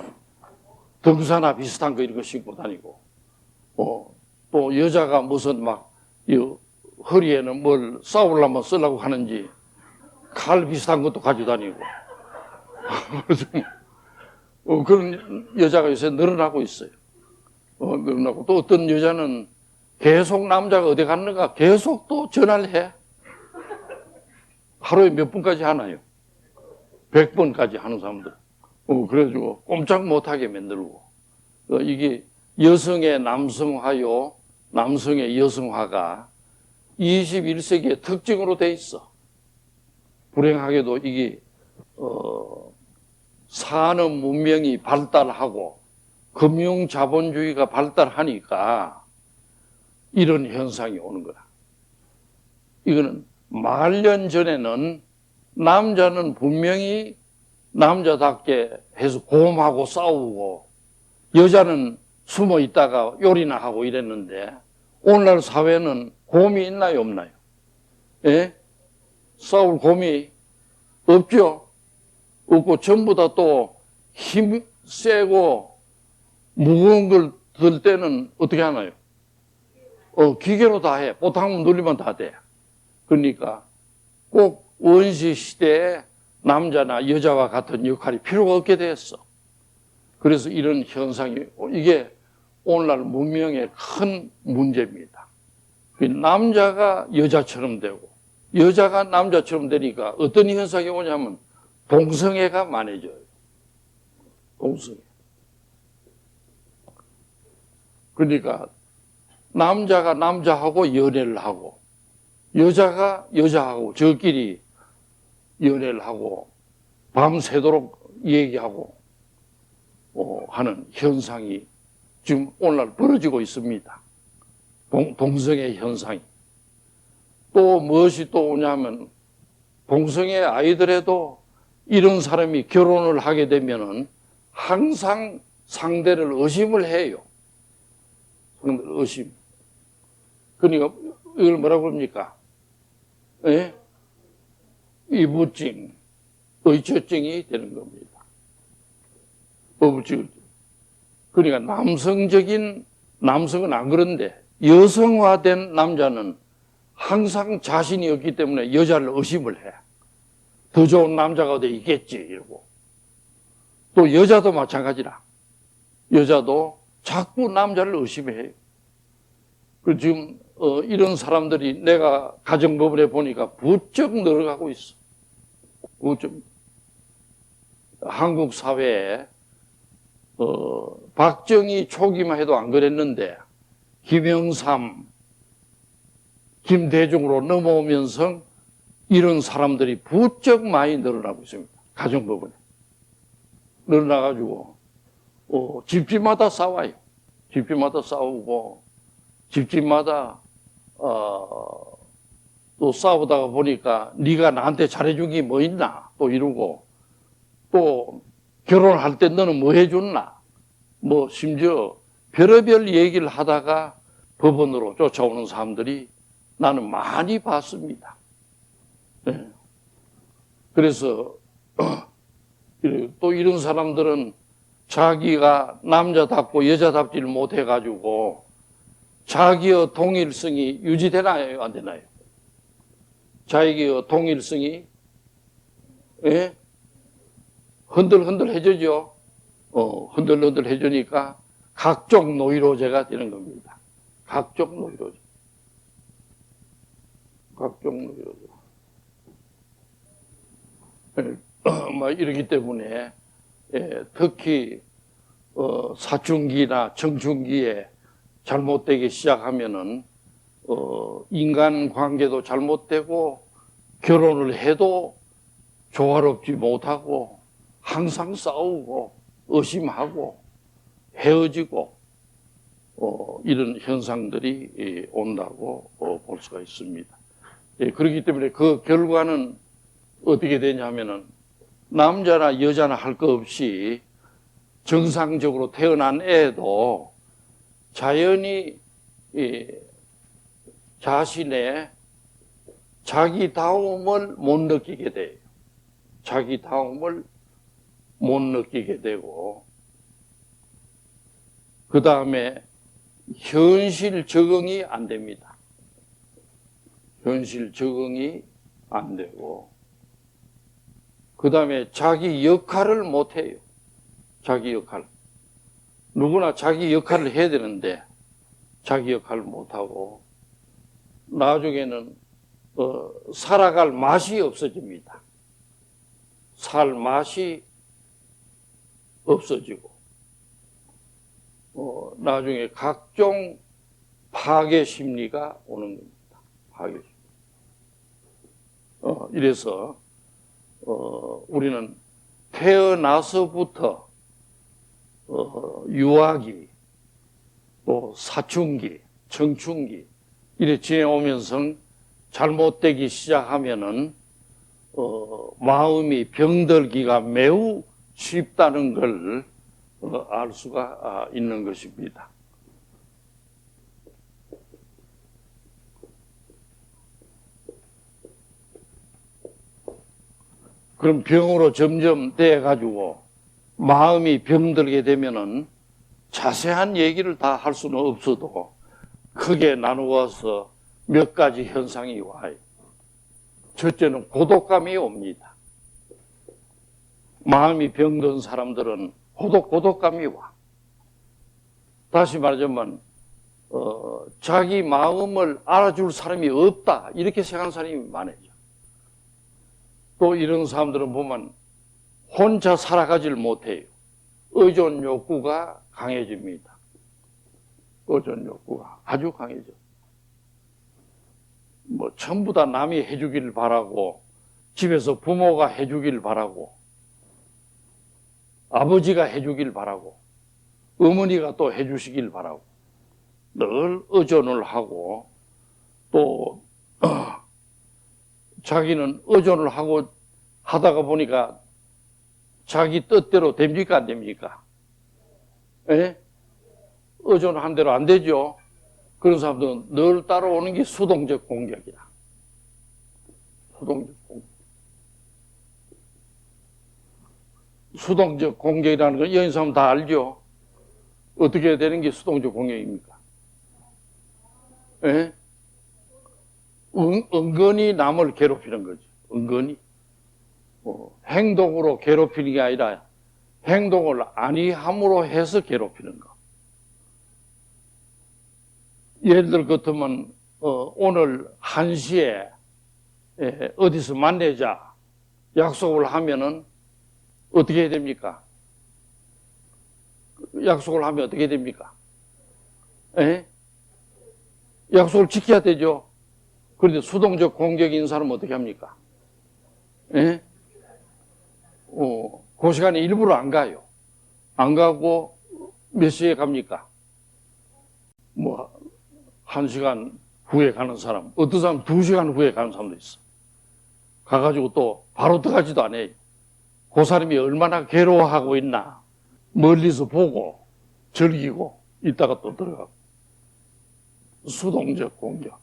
등산화 비슷한 거 이런 거 신고 다니고 또 여자가 무슨 막 허리에는 뭘 싸우려면 쓰려고 하는지 칼 비슷한 것도 가지고 다니고 그런 여자가 요새 늘어나고 있어요. 늘어나고 또 어떤 여자는 계속 남자가 어디 갔는가 계속 또 전화를 해. 하루에 몇 번까지 하나요? 100번까지 하는 사람들. 그래가지고 꼼짝 못하게 만들고 이게 여성의 남성화요, 남성의 여성화가 21세기의 특징으로 돼 있어. 불행하게도 이게 산업 문명이 발달하고 금융 자본주의가 발달하니까 이런 현상이 오는 거다. 이거는 말년 전에는 남자는 분명히 남자답게 해서 고음하고 싸우고 여자는 숨어 있다가 요리나 하고 이랬는데 오늘날 사회는 곰이 있나요, 없나요? 예? 싸울 곰이 없죠? 없고 전부 다 또 힘 세고 무거운 걸 들 때는 어떻게 하나요? 기계로 다 해. 보통은 눌리면 다 돼. 그러니까 꼭 원시 시대에 남자나 여자와 같은 역할이 필요가 없게 됐어. 그래서 이런 현상이 이게 오늘날 문명의 큰 문제입니다. 남자가 여자처럼 되고 여자가 남자처럼 되니까 어떤 현상이 오냐면 동성애가 많아져요. 동성애. 그러니까 남자가 남자하고 연애를 하고 여자가 여자하고 저끼리 연애를 하고 밤새도록 얘기하고 하는 현상이 지금 오늘날 벌어지고 있습니다. 동성애 현상이. 또 무엇이 또 오냐면 동성애 아이들에도 이런 사람이 결혼을 하게 되면은 항상 상대를 의심을 해요. 상대를 의심. 그러니까 이걸 뭐라고 합니까? 예? 이부증, 의처증이 되는 겁니다. 어부증. 그러니까 남성은 안 그런데 여성화된 남자는 항상 자신이 없기 때문에 여자를 의심을 해. 더 좋은 남자가 어디 있겠지 이러고. 또 여자도 마찬가지라. 여자도 자꾸 남자를 의심해요. 그 지금 이런 사람들이 내가 가정법원에 보니까 부쩍 늘어가고 있어. 부쩍. 한국 사회에 박정희 초기만 해도 안 그랬는데 김영삼, 김대중으로 넘어오면서 이런 사람들이 부쩍 많이 늘어나고 있습니다. 가정법원에. 늘어나가지고 집집마다 싸워요. 집집마다 싸우고 집집마다 또 싸우다가 보니까 네가 나한테 잘해준 게 뭐 있나 또 이러고 또 결혼할 때 너는 뭐 해줬나 뭐 심지어 별의별 얘기를 하다가 법원으로 쫓아오는 사람들이 나는 많이 봤습니다. 네. 그래서 또 이런 사람들은 자기가 남자답고 여자답지를 못해가지고 자기의 동일성이 유지되나요? 안 되나요? 자기의 동일성이 예? 흔들흔들해지죠. 흔들흔들해지니까 각종 노이로제가 되는 겁니다. 각종 노이로제. 각종 노이로제. 이러기 때문에 특히 사춘기나 청춘기에 잘못되기 시작하면은 인간관계도 잘못되고 결혼을 해도 조화롭지 못하고 항상 싸우고 의심하고 헤어지고 이런 현상들이 온다고 볼 수가 있습니다. 그렇기 때문에 그 결과는 어떻게 되냐면은 남자나 여자나 할 것 없이 정상적으로 태어난 애도 자연히 자신의 자기다움을 못 느끼게 돼요. 자기다움을 못 느끼게 되고, 그 다음에 현실 적응이 안 됩니다. 현실 적응이 안 되고, 그 다음에 자기 역할을 못 해요. 자기 역할. 누구나 자기 역할을 해야 되는데, 자기 역할을 못 하고, 나중에는 살아갈 맛이 없어집니다. 살 맛이 없어지고, 나중에 각종 파괴 심리가 오는 겁니다. 파괴 심리. 이래서 우리는 태어나서부터 유아기, 또 사춘기, 청춘기 이래 지내오면서 잘못되기 시작하면은 마음이 병들기가 매우 쉽다는 걸 알 수가 있는 것입니다. 그럼 병으로 점점 돼가지고 마음이 병들게 되면은 자세한 얘기를 다 할 수는 없어도 크게 나누어서 몇 가지 현상이 와요. 첫째는 고독감이 옵니다. 마음이 병든 사람들은 고독감이 와. 다시 말하자면 자기 마음을 알아줄 사람이 없다 이렇게 생각하는 사람이 많아요. 또 이런 사람들은 보면 혼자 살아가질 못해요. 의존 욕구가 강해집니다. 의존 욕구가 아주 강해져. 뭐 전부 다 남이 해주길 바라고, 집에서 부모가 해주길 바라고, 아버지가 해주길 바라고, 어머니가 또 해주시길 바라고, 늘 의존을 하고, 또 자기는 의존을 하고 하다가 보니까 자기 뜻대로 됩니까 안 됩니까? 예? 의존한 대로 안 되죠. 그런 사람들은 늘 따라오는 게 수동적 공격이야. 수동적 공격. 수동적 공격이라는 건 여인 사람 다 알죠? 어떻게 되는 게 수동적 공격입니까? 예? 은근히 남을 괴롭히는 거죠. 은근히. 행동으로 괴롭히는 게 아니라 행동을 아니함으로 해서 괴롭히는 거. 예를 들어 같으면 오늘 1시에 어디서 만나자 약속을 하면은 어떻게 해야 됩니까? 약속을 하면 어떻게 됩니까? 에? 약속을 지켜야 되죠. 그런데 수동적 공격인 사람은 어떻게 합니까? 에? 그 시간에 일부러 안 가요. 안 가고 몇 시에 갑니까? 뭐 1시간 후에 가는 사람, 어떤 사람 2시간 후에 가는 사람도 있어. 가가지고 또 바로 들어가지도 않아요. 그 사람이 얼마나 괴로워하고 있나 멀리서 보고 즐기고 있다가 또 들어가고. 수동적 공격.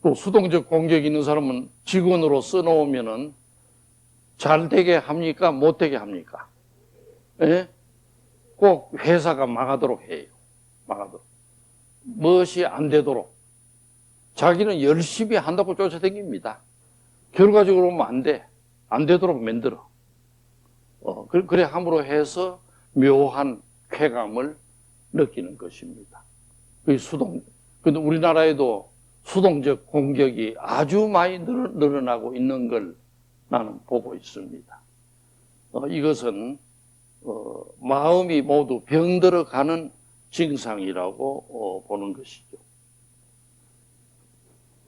또 수동적 공격이 있는 사람은 직원으로 써놓으면은 잘 되게 합니까? 못 되게 합니까? 예? 꼭 회사가 망하도록 해요. 망하도록. 무엇이 안 되도록. 자기는 열심히 한다고 쫓아다닙니다. 결과적으로 보면 안 돼. 안 되도록 만들어. 그래 함으로 해서 묘한 쾌감을 느끼는 것입니다. 그 근데 우리나라에도 수동적 공격이 아주 많이 늘어나고 있는 걸 나는 보고 있습니다. 이것은 마음이 모두 병들어가는 증상이라고 보는 것이죠.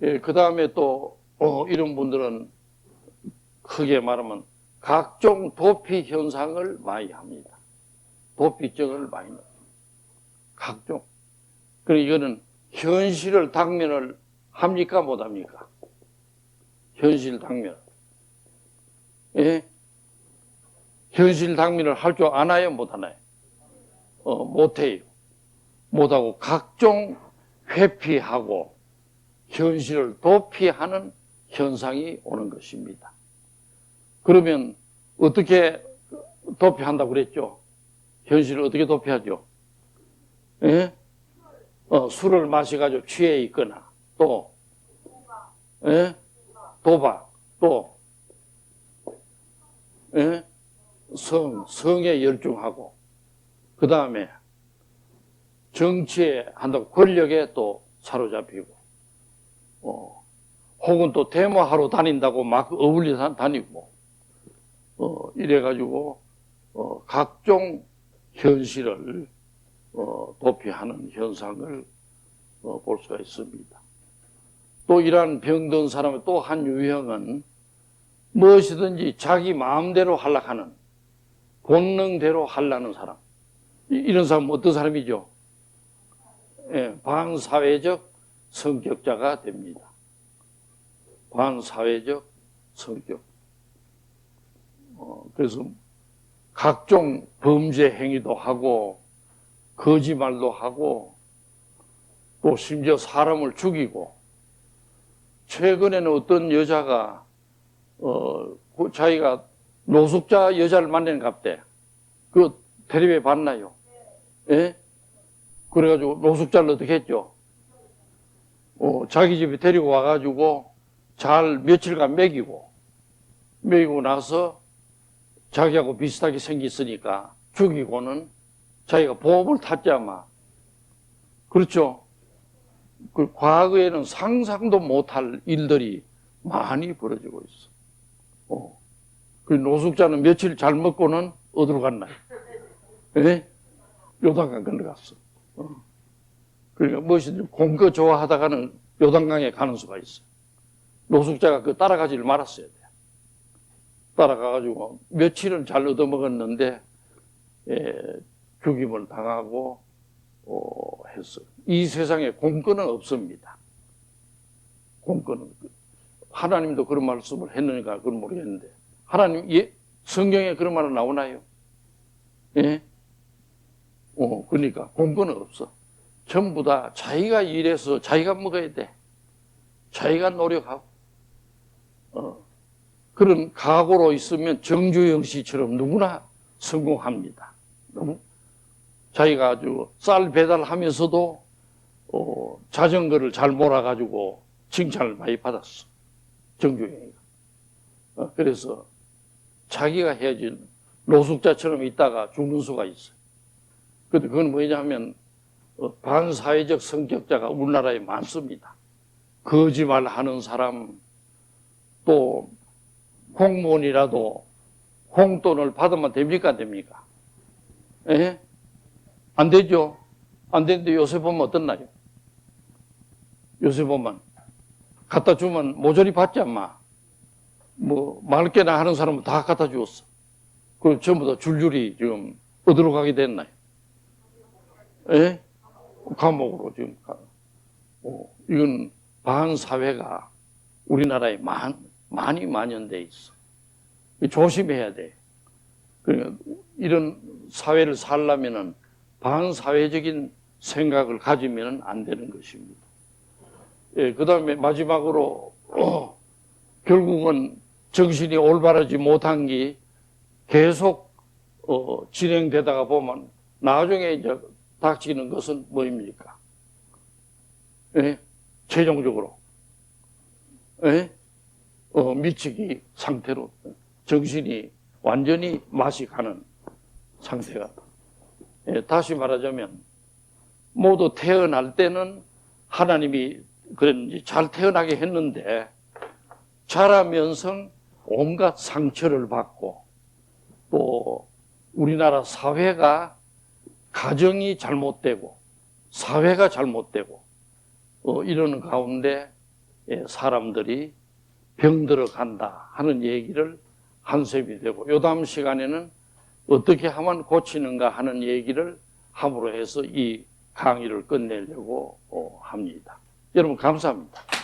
예, 그 다음에 또, 이런 분들은 크게 말하면 각종 도피 현상을 많이 합니다. 도피증을 많이 합니다. 각종. 그리고 이거는 현실을 당면을 합니까? 못 합니까? 현실 당면. 예? 현실 당면을 할 줄 아나요? 못 하나요? 못해요. 못하고 각종 회피하고 현실을 도피하는 현상이 오는 것입니다. 그러면 어떻게 도피한다고 그랬죠? 현실을 어떻게 도피하죠? 예? 술을 마셔가지고 취해 있거나, 또, 예? 도박, 또, 예? 성에 열중하고, 그 다음에 정치에 한다고 권력에 또 사로잡히고, 혹은 또 데모하러 다닌다고 막 어울려 다니고, 이래가지고, 각종 현실을 도피하는 현상을 볼 수가 있습니다. 또 이러한 병든 사람의 또 한 유형은 무엇이든지 자기 마음대로 하려고 본능대로 하려는 사람. 이런 사람은 어떤 사람이죠? 예, 반사회적 성격자가 됩니다. 반사회적 성격. 그래서 각종 범죄 행위도 하고 거짓말도 하고 또 심지어 사람을 죽이고, 최근에는 어떤 여자가 자기가 노숙자 여자를 만나는 갑대. 그 텔레비에 봤나요? 예? 그래가지고 노숙자를 어떻게 했죠? 자기 집에 데리고 와가지고 잘 며칠간 먹이고 나서 자기하고 비슷하게 생겼으니까 죽이고는 자기가 보험을 탔지 아마. 그렇죠? 그 과거에는 상상도 못할 일들이 많이 벌어지고 있어. 그 노숙자는 며칠 잘 먹고는 어디로 갔나요? 예? 요단강 건너갔어. 그러니까 무엇이든지 공거 좋아하다가는 요단강에 가는 수가 있어. 노숙자가 그 따라가지를 말았어야 돼. 따라가가지고 며칠은 잘 얻어먹었는데 죽임을 당하고 했어. 이 세상에 공권은 없습니다. 공권은. 하나님도 그런 말씀을 했느니까 그건 모르겠는데, 하나님 성경에 그런 말은 나오나요? 예? 그러니까 공권은 없어. 전부 다 자기가 일해서 자기가 먹어야 돼. 자기가 노력하고. 그런 각오로 있으면 정주영 씨처럼 누구나 성공합니다. 너무 자기가 아주 쌀 배달하면서도 자전거를 잘 몰아가지고 칭찬을 많이 받았어. 정주영이가. 그래서 자기가 해야지 노숙자처럼 있다가 죽는 수가 있어요. 그런데 그건 뭐냐면 반사회적 성격자가 우리나라에 많습니다. 거짓말하는 사람, 또 공무원이라도 홍돈을 받으면 됩니까? 안 됩니까? 예? 안 되죠? 안 되는데 요새 보면 어떻나요? 요새 보면 갖다 주면 모조리 받지 않마. 뭐 말게나 하는 사람은 다 갖다 주었어. 그리고 전부 다 줄줄이 지금 어디로 가게 됐나요? 예? 감옥으로 지금 가. 이건 반사회가 우리나라에 많이 만연돼 있어. 조심해야 돼. 그러니까 이런 사회를 살려면은 반사회적인 생각을 가지면 안 되는 것입니다. 예, 그 다음에 마지막으로 결국은 정신이 올바르지 못한 게 계속 진행되다가 보면 나중에 이제 닥치는 것은 뭐입니까? 예? 최종적으로 미치기 상태로 정신이 완전히 맛이 가는 상태가. 다시 말하자면 모두 태어날 때는 하나님이 그랬는지 잘 태어나게 했는데 자라면서 온갖 상처를 받고 또 우리나라 사회가 가정이 잘못되고 사회가 잘못되고 이러는 가운데 사람들이 병들어 간다 하는 얘기를 한셉이 되고, 요 다음 시간에는 어떻게 하면 고치는가 하는 얘기를 함으로 해서 이 강의를 끝내려고 합니다. 여러분 감사합니다.